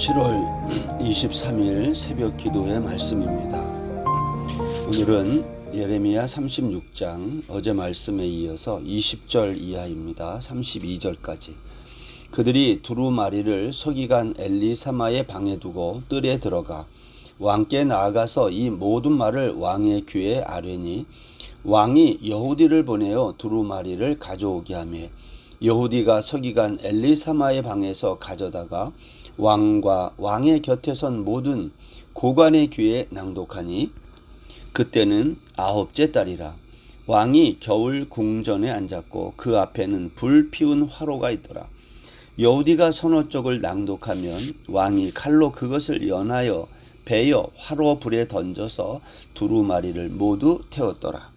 7월 23일 새벽 기도의 말씀입니다. 오늘은 예레미야 36장 어제 말씀에 이어서 20절 이하입니다. 32절까지. 그들이 두루마리를 서기관 엘리사마의 방에 두고 뜰에 들어가 왕께 나아가서 이 모든 말을 왕의 귀에 아뢰니 왕이 여후디를 보내어 두루마리를 가져오게 하며 여후디가 서기관 엘리사마의 방에서 가져다가 왕과 왕의 곁에 선 모든 고관의 귀에 낭독하니 그때는 9째 달이라. 왕이 겨울 궁전에 앉았고 그 앞에는 불 피운 화로가 있더라. 여후디가 서너 쪽을 낭독하면 왕이 칼로 그것을 연하여 베어 화로 불에 던져서 두루마리를 모두 태웠더라.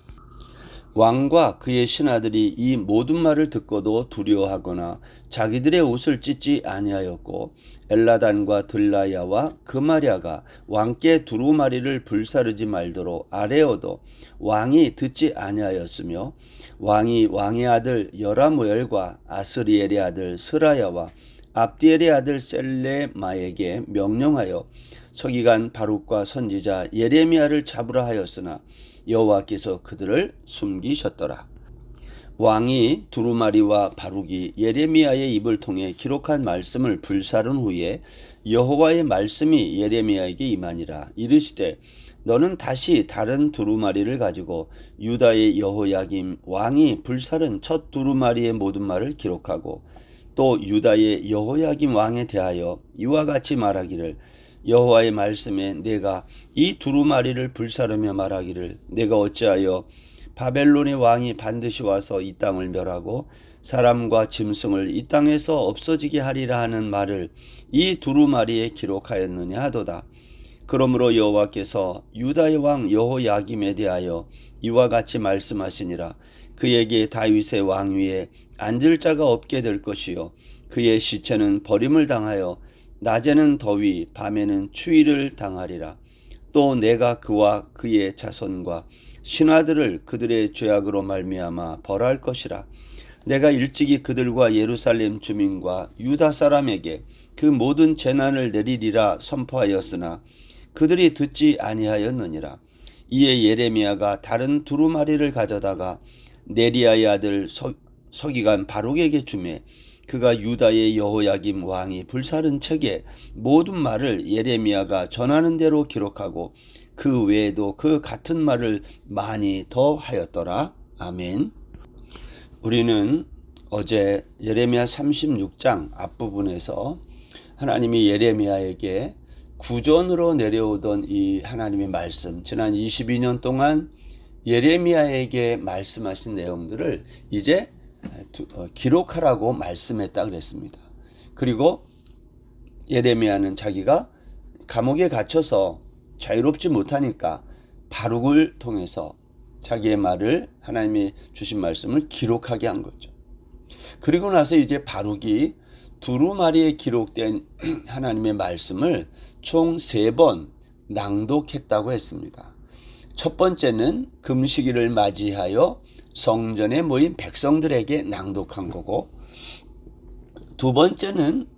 왕과 그의 신하들이 이 모든 말을 듣고도 두려워하거나 자기들의 옷을 찢지 아니하였고 엘라단과 들라야와 그마랴가 왕께 두루마리를 불사르지 말도록 아뢰어도 왕이 듣지 아니하였으며 왕이 왕의 아들 여라무엘과 아스리엘의 아들 스라야와 압디엘의 아들 셀레마에게 명령하여 서기관 바룩과 선지자 예레미야를 잡으라 하였으나 여호와께서 그들을 숨기셨더라. 왕이 두루마리와 바룩이 예레미야의 입을 통해 기록한 말씀을 불사른 후에 여호와의 말씀이 예레미야에게 임하니라. 이르시되 너는 다시 다른 두루마리를 가지고 유다의 여호야김 왕이 불사른 첫 두루마리의 모든 말을 기록하고 또 유다의 여호야김 왕에 대하여 이와 같이 말하기를 여호와의 말씀에 내가 이 두루마리를 불사르며 말하기를 내가 어찌하여 바벨론의 왕이 반드시 와서 이 땅을 멸하고 사람과 짐승을 이 땅에서 없어지게 하리라 하는 말을 이 두루마리에 기록하였느냐 하도다. 그러므로 여호와께서 유다의 왕 여호야김에 대하여 이와 같이 말씀하시니라. 그에게 다윗의 왕위에 앉을 자가 없게 될 것이요 그의 시체는 버림을 당하여 낮에는 더위 밤에는 추위를 당하리라. 또 내가 그와 그의 자손과 신하들을 그들의 죄악으로 말미암아 벌할 것이라. 내가 일찍이 그들과 예루살렘 주민과 유다 사람에게 그 모든 재난을 내리리라 선포하였으나 그들이 듣지 아니하였느니라. 이에 예레미야가 다른 두루마리를 가져다가 네리야의 아들 서기관 바룩에게 주매 그가 유다의 여호야김 왕이 불사른 책에 모든 말을 예레미야가 전하는 대로 기록하고 그 외에도 그 같은 말을 많이 더 하였더라. 아멘. 우리는 어제 예레미야 36장 앞부분에서 하나님이 예레미야에게 구전으로 내려오던 이 하나님의 말씀, 지난 22년 동안 예레미야에게 말씀하신 내용들을 이제 기록하라고 말씀했다 그랬습니다. 그리고 예레미야는 자기가 감옥에 갇혀서 자유롭지 못하니까 바룩을 통해서 자기의 말을 하나님이 주신 말씀을 기록하게 한 거죠. 그리고 나서 이제 바룩이 두루마리에 기록된 하나님의 말씀을 총 3번 낭독했다고 했습니다. 첫 번째는 금식일을 맞이하여 성전에 모인 백성들에게 낭독한 거고, 두 번째는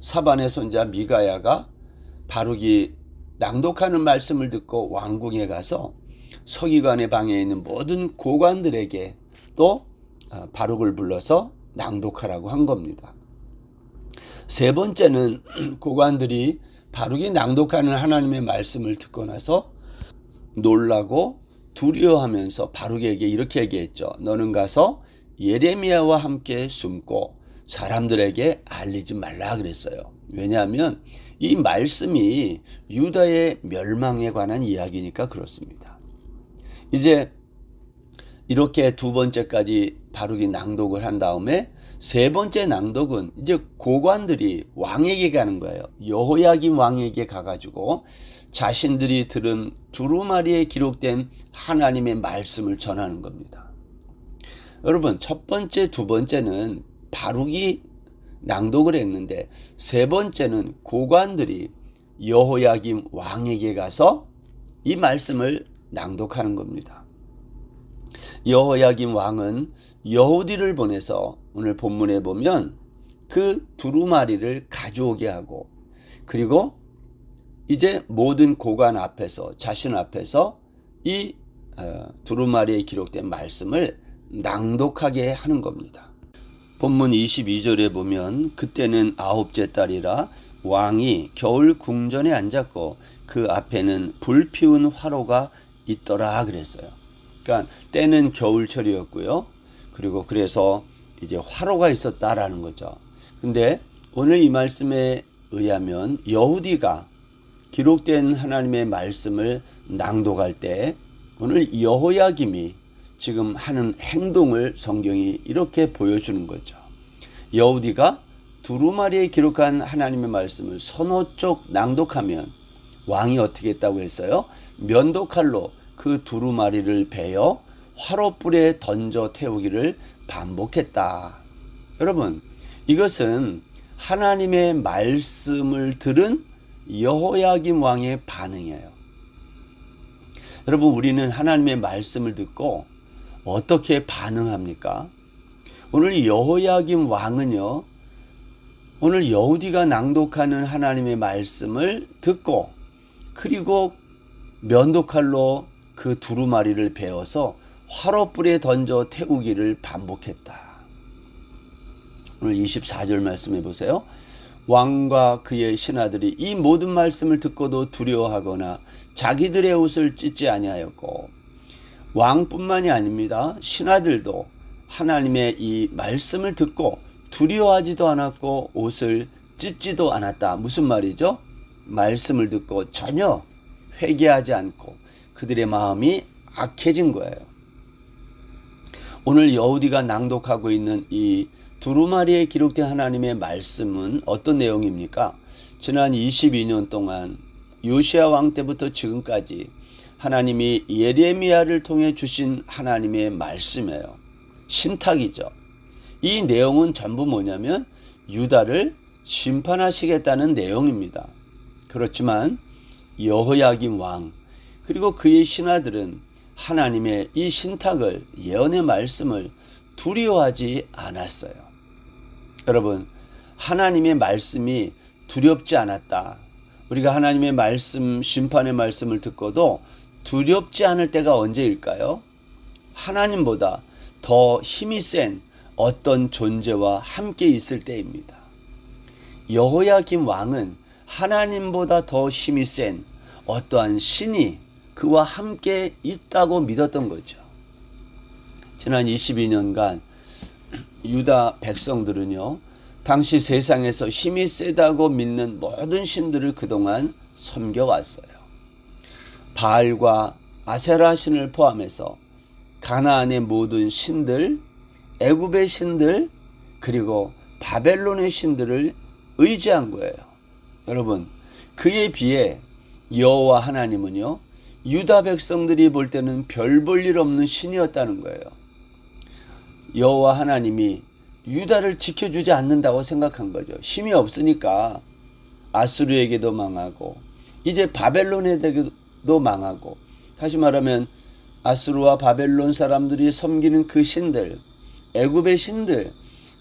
사반의 손자 미가야가 바룩이 낭독하는 말씀을 듣고 왕궁에 가서 서기관의 방에 있는 모든 고관들에게 또 바룩을 불러서 낭독하라고 한 겁니다. 세 번째는 고관들이 바룩이 낭독하는 하나님의 말씀을 듣고 나서 놀라고 두려워하면서 바룩에게 이렇게 얘기했죠. 너는 가서 예레미야와 함께 숨고 사람들에게 알리지 말라 그랬어요. 왜냐하면 이 말씀이 유다의 멸망에 관한 이야기니까 그렇습니다. 이제 이렇게 두 번째까지 바룩이 낭독을 한 다음에 세 번째 낭독은 이제 고관들이 왕에게 가는 거예요. 여호야김 왕에게 가가지고 자신들이 들은 두루마리에 기록된 하나님의 말씀을 전하는 겁니다. 여러분, 첫 번째, 두 번째는 바룩이 낭독을 했는데 세 번째는 고관들이 여호야김 왕에게 가서 이 말씀을 낭독하는 겁니다. 여호야김 왕은 여후디를 보내서 오늘 본문에 보면 그 두루마리를 가져오게 하고 그리고 이제 모든 고관 앞에서, 자신 앞에서 이 두루마리에 기록된 말씀을 낭독하게 하는 겁니다. 본문 22절에 보면 그때는 아홉째 달이라 왕이 겨울 궁전에 앉았고 그 앞에는 불 피운 화로가 있더라 그랬어요. 그러니까 때는 겨울철이었고요. 그리고 그래서 이제 화로가 있었다라는 거죠. 근데 오늘 이 말씀에 의하면 여후디가 기록된 하나님의 말씀을 낭독할 때 오늘 여호야김이 지금 하는 행동을 성경이 이렇게 보여주는 거죠. 여후디가 두루마리에 기록한 하나님의 말씀을 서너 쪽 낭독하면 왕이 어떻게 했다고 했어요? 면도칼로 그 두루마리를 베어 화로불에 던져 태우기를 반복했다. 여러분, 이것은 하나님의 말씀을 들은 여호야김 왕의 반응이에요. 여러분, 우리는 하나님의 말씀을 듣고 어떻게 반응합니까? 오늘 여호야김 왕은요, 오늘 여후디가 낭독하는 하나님의 말씀을 듣고 그리고 면도칼로 그 두루마리를 베어서 화로불에 던져 태우기를 반복했다. 오늘 24절 말씀해 보세요. 왕과 그의 신하들이 이 모든 말씀을 듣고도 두려워하거나 자기들의 옷을 찢지 아니하였고, 왕뿐만이 아닙니다. 신하들도 하나님의 이 말씀을 듣고 두려워하지도 않았고 옷을 찢지도 않았다. 무슨 말이죠? 말씀을 듣고 전혀 회개하지 않고 그들의 마음이 악해진 거예요. 오늘 여후디가 낭독하고 있는 이 두루마리에 기록된 하나님의 말씀은 어떤 내용입니까? 지난 22년 동안 요시야 왕 때부터 지금까지 하나님이 예레미야를 통해 주신 하나님의 말씀이에요. 신탁이죠. 이 내용은 전부 뭐냐면 유다를 심판하시겠다는 내용입니다. 그렇지만 여호야김 왕 그리고 그의 신하들은 하나님의 이 신탁을, 예언의 말씀을 두려워하지 않았어요. 여러분, 하나님의 말씀이 두렵지 않았다. 우리가 하나님의 말씀, 심판의 말씀을 듣고도 두렵지 않을 때가 언제일까요? 하나님보다 더 힘이 센 어떤 존재와 함께 있을 때입니다. 여호야김 왕은 하나님보다 더 힘이 센 어떠한 신이 그와 함께 있다고 믿었던 거죠. 지난 22년간 유다 백성들은요, 당시 세상에서 힘이 세다고 믿는 모든 신들을 그동안 섬겨왔어요. 바알과 아세라 신을 포함해서 가나안의 모든 신들, 애굽의 신들, 그리고 바벨론의 신들을 의지한 거예요. 여러분, 그에 비해 여호와 하나님은요, 유다 백성들이 볼 때는 별 볼 일 없는 신이었다는 거예요. 여호와 하나님이 유다를 지켜주지 않는다고 생각한 거죠. 힘이 없으니까 아수르에게도 망하고 이제 바벨론에게도 망하고, 다시 말하면 아수르와 바벨론 사람들이 섬기는 그 신들, 애굽의 신들,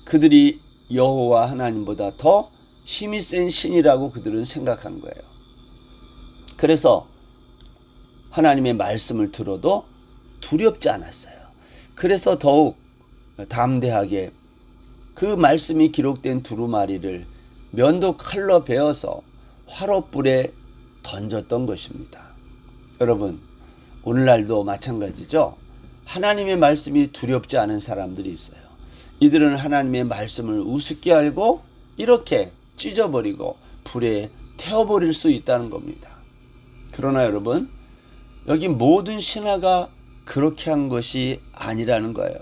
그들이 여호와 하나님보다 더 힘이 센 신이라고 그들은 생각한 거예요. 그래서 하나님의 말씀을 들어도 두렵지 않았어요. 그래서 더욱 담대하게 그 말씀이 기록된 두루마리를 면도 칼로 베어서 화로불에 던졌던 것입니다. 여러분, 오늘날도 마찬가지죠. 하나님의 말씀이 두렵지 않은 사람들이 있어요. 이들은 하나님의 말씀을 우습게 알고 이렇게 찢어버리고 불에 태워버릴 수 있다는 겁니다. 그러나 여러분, 여기 모든 신하가 그렇게 한 것이 아니라는 거예요.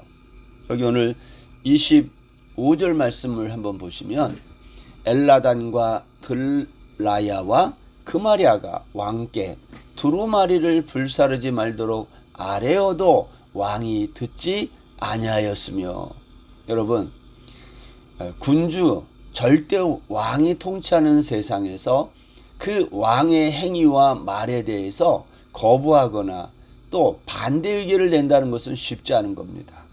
여기 오늘 25절 말씀을 한번 보시면 엘라단과 들라야와 그마랴가 왕께 두루마리를 불사르지 말도록 아뢰어도 왕이 듣지 아니하였으며, 여러분, 군주 절대 왕이 통치하는 세상에서 그 왕의 행위와 말에 대해서 거부하거나 또 반대 의견을 낸다는 것은 쉽지 않은 겁니다.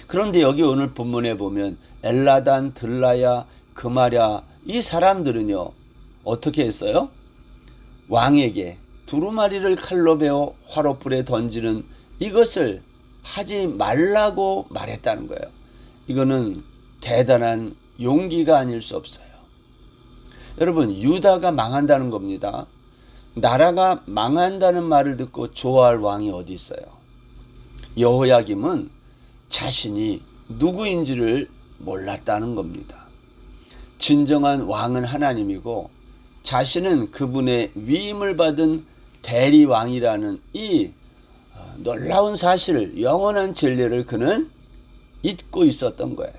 그런데 여기 오늘 본문에 보면 엘라단, 들라야, 그마랴 이 사람들은요, 어떻게 했어요? 왕에게 두루마리를 칼로 베어 화롯불에 던지는 이것을 하지 말라고 말했다는 거예요. 이거는 대단한 용기가 아닐 수 없어요. 여러분, 유다가 망한다는 겁니다. 나라가 망한다는 말을 듣고 좋아할 왕이 어디 있어요? 여호야김은 자신이 누구인지를 몰랐다는 겁니다. 진정한 왕은 하나님이고 자신은 그분의 위임을 받은 대리왕이라는 이 놀라운 사실을, 영원한 진리를 그는 잊고 있었던 거예요.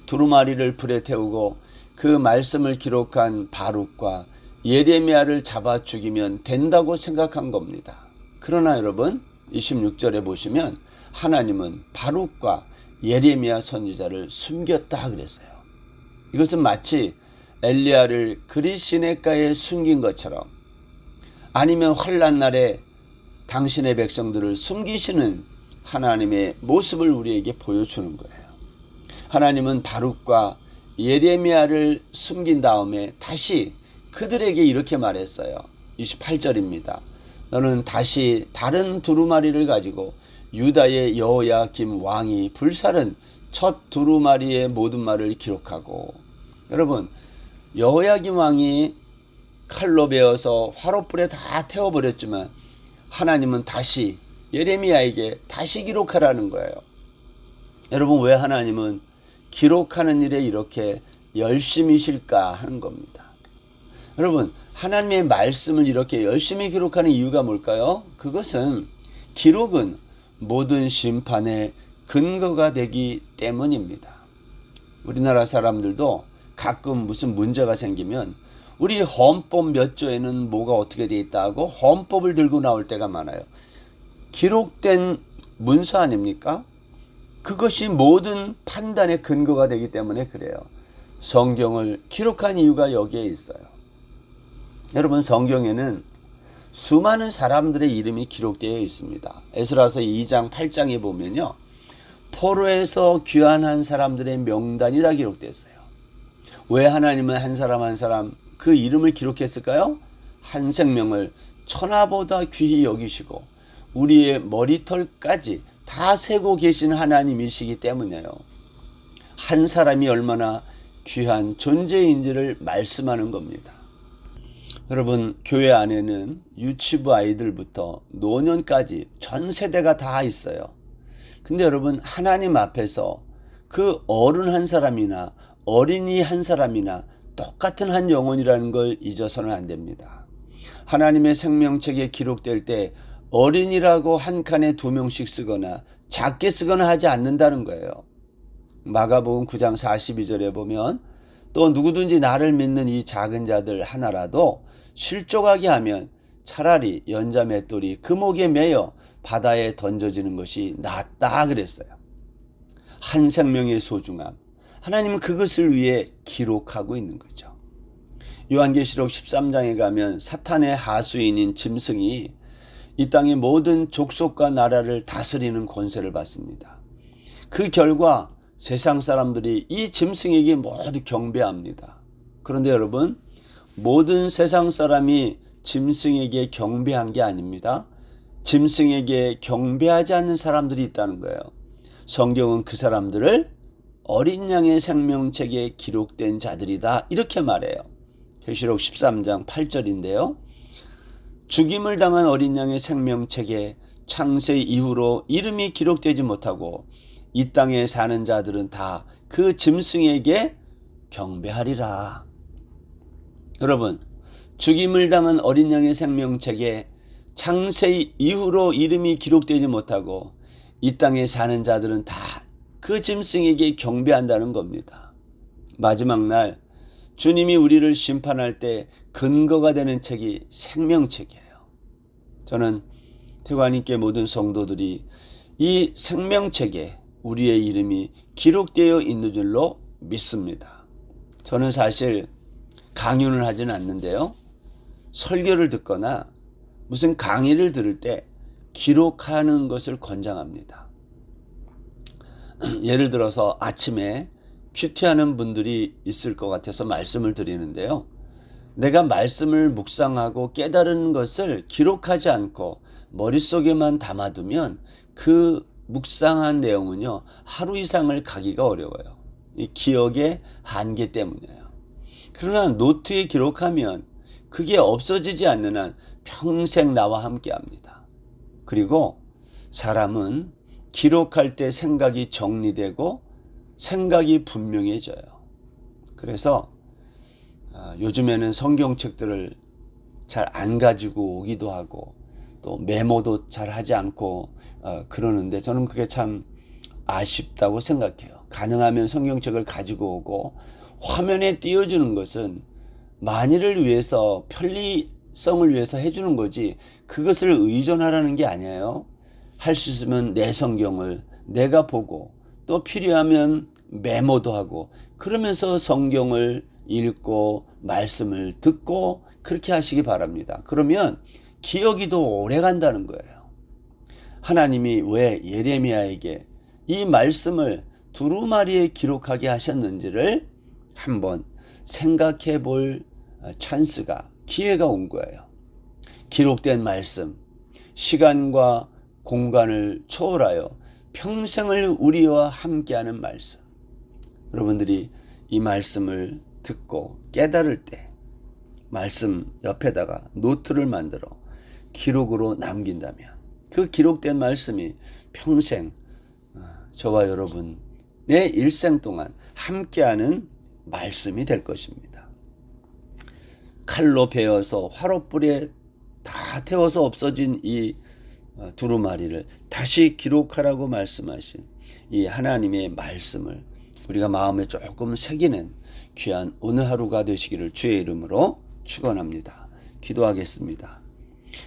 두루마리를 불에 태우고 그 말씀을 기록한 바룩과 예레미야를 잡아 죽이면 된다고 생각한 겁니다. 그러나 여러분, 26절에 보시면 하나님은 바룩과 예레미야 선지자를 숨겼다 그랬어요. 이것은 마치 엘리야를 그릿 시내가에 숨긴 것처럼, 아니면 환난 날에 당신의 백성들을 숨기시는 하나님의 모습을 우리에게 보여주는 거예요. 하나님은 바룩과 예레미야를 숨긴 다음에 다시 그들에게 이렇게 말했어요. 28절입니다. 너는 다시 다른 두루마리를 가지고 유다의 여호야김 왕이 불살은 첫 두루마리의 모든 말을 기록하고, 여러분, 여호야김 왕이 칼로 베어서 화롯불에 다 태워버렸지만 하나님은 다시 예레미야에게 다시 기록하라는 거예요. 여러분, 왜 하나님은 기록하는 일에 이렇게 열심이실까 하는 겁니다. 여러분, 하나님의 말씀을 이렇게 열심히 기록하는 이유가 뭘까요? 그것은, 기록은 모든 심판의 근거가 되기 때문입니다. 우리나라 사람들도 가끔 무슨 문제가 생기면 우리 헌법 몇 조에는 뭐가 어떻게 돼 있다고 헌법을 들고 나올 때가 많아요. 기록된 문서 아닙니까? 그것이 모든 판단의 근거가 되기 때문에 그래요. 성경을 기록한 이유가 여기에 있어요. 여러분, 성경에는 수많은 사람들의 이름이 기록되어 있습니다. 에스라서 2장 8장에 보면요, 포로에서 귀환한 사람들의 명단이 다 기록되었어요. 왜 하나님은 한 사람 한 사람 그 이름을 기록했을까요? 한 생명을 천하보다 귀히 여기시고 우리의 머리털까지 다 세고 계신 하나님이시기 때문이에요. 한 사람이 얼마나 귀한 존재인지를 말씀하는 겁니다. 여러분, 교회 안에는 유치부 아이들부터 노년까지 전 세대가 다 있어요. 근데 여러분, 하나님 앞에서 그 어른 한 사람이나 어린이 한 사람이나 똑같은 한 영혼이라는 걸 잊어서는 안 됩니다. 하나님의 생명책에 기록될 때 어린이라고 한 칸에 2명씩 쓰거나 작게 쓰거나 하지 않는다는 거예요. 마가복음 9장 42절에 보면, 또 누구든지 나를 믿는 이 작은 자들 하나라도 실족하게 하면 차라리 연자 맷돌이 그 목에 매여 바다에 던져지는 것이 낫다 그랬어요. 한 생명의 소중함, 하나님은 그것을 위해 기록하고 있는 거죠. 요한계시록 13장에 가면 사탄의 하수인인 짐승이 이 땅의 모든 족속과 나라를 다스리는 권세를 받습니다. 그 결과 세상 사람들이 이 짐승에게 모두 경배합니다. 그런데 여러분, 모든 세상 사람이 짐승에게 경배한 게 아닙니다. 짐승에게 경배하지 않는 사람들이 있다는 거예요. 성경은 그 사람들을 어린 양의 생명책에 기록된 자들이다 이렇게 말해요. 계시록 13장 8절인데요. 죽임을 당한 어린 양의 생명책에 창세 이후로 이름이 기록되지 못하고 이 땅에 사는 자들은 다 그 짐승에게 경배하리라. 여러분, 죽임을 당한 어린 양의 생명책에 창세 이후로 이름이 기록되지 못하고 이 땅에 사는 자들은 다 그 짐승에게 경배한다는 겁니다. 마지막 날 주님이 우리를 심판할 때 근거가 되는 책이 생명책이에요. 저는 태관님께 모든 성도들이 이 생명책에 우리의 이름이 기록되어 있는 줄로 믿습니다. 저는 사실 강연을 하진 않는데요, 설교를 듣거나 무슨 강의를 들을 때 기록하는 것을 권장합니다. 예를 들어서 아침에 큐티하는 분들이 있을 것 같아서 말씀을 드리는데요, 내가 말씀을 묵상하고 깨달은 것을 기록하지 않고 머릿속에만 담아두면 그 묵상한 내용은요, 하루 이상을 가기가 어려워요. 이 기억의 한계 때문이에요. 그러나 노트에 기록하면 그게 없어지지 않는 한 평생 나와 함께 합니다. 그리고 사람은 기록할 때 생각이 정리되고 생각이 분명해져요. 그래서 요즘에는 성경책들을 잘 안 가지고 오기도 하고 또 메모도 잘 하지 않고 그러는데 저는 그게 참 아쉽다고 생각해요. 가능하면 성경책을 가지고 오고 화면에 띄워주는 것은 만일을 위해서 편리성을 위해서 해주는 거지 그것을 의존하라는 게 아니에요. 할 수 있으면 내 성경을 내가 보고 또 필요하면 메모도 하고 그러면서 성경을 읽고 말씀을 듣고 그렇게 하시기 바랍니다. 그러면 기억이 더 오래 간다는 거예요. 하나님이 왜 예레미야에게 이 말씀을 두루마리에 기록하게 하셨는지를 한번 생각해 볼 찬스가, 기회가 온 거예요. 기록된 말씀, 시간과 공간을 초월하여 평생을 우리와 함께하는 말씀. 여러분들이 이 말씀을 듣고 깨달을 때 말씀 옆에다가 노트를 만들어 기록으로 남긴다면 그 기록된 말씀이 평생 저와 여러분의 일생 동안 함께하는 말씀이 될 것입니다. 칼로 베어서 화롯불에 다 태워서 없어진 이 두루마리를 다시 기록하라고 말씀하신 이 하나님의 말씀을 우리가 마음에 조금 새기는 귀한 오늘 하루가 되시기를 주의 이름으로 축원합니다. 기도하겠습니다.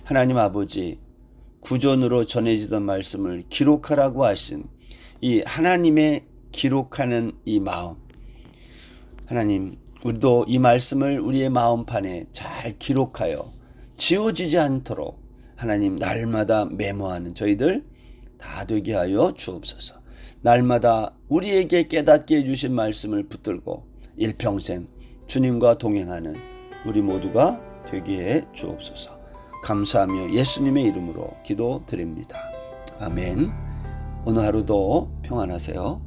하나님 아버지, 구전으로 전해지던 말씀을 기록하라고 하신 이 하나님의 기록하는 이 마음, 하나님, 우리도 이 말씀을 우리의 마음판에 잘 기록하여 지워지지 않도록 하나님 날마다 메모하는 저희들 다 되게 하여 주옵소서. 날마다 우리에게 깨닫게 해주신 말씀을 붙들고 일평생 주님과 동행하는 우리 모두가 되게 해 주옵소서. 감사하며 예수님의 이름으로 기도드립니다. 아멘. 오늘 하루도 평안하세요.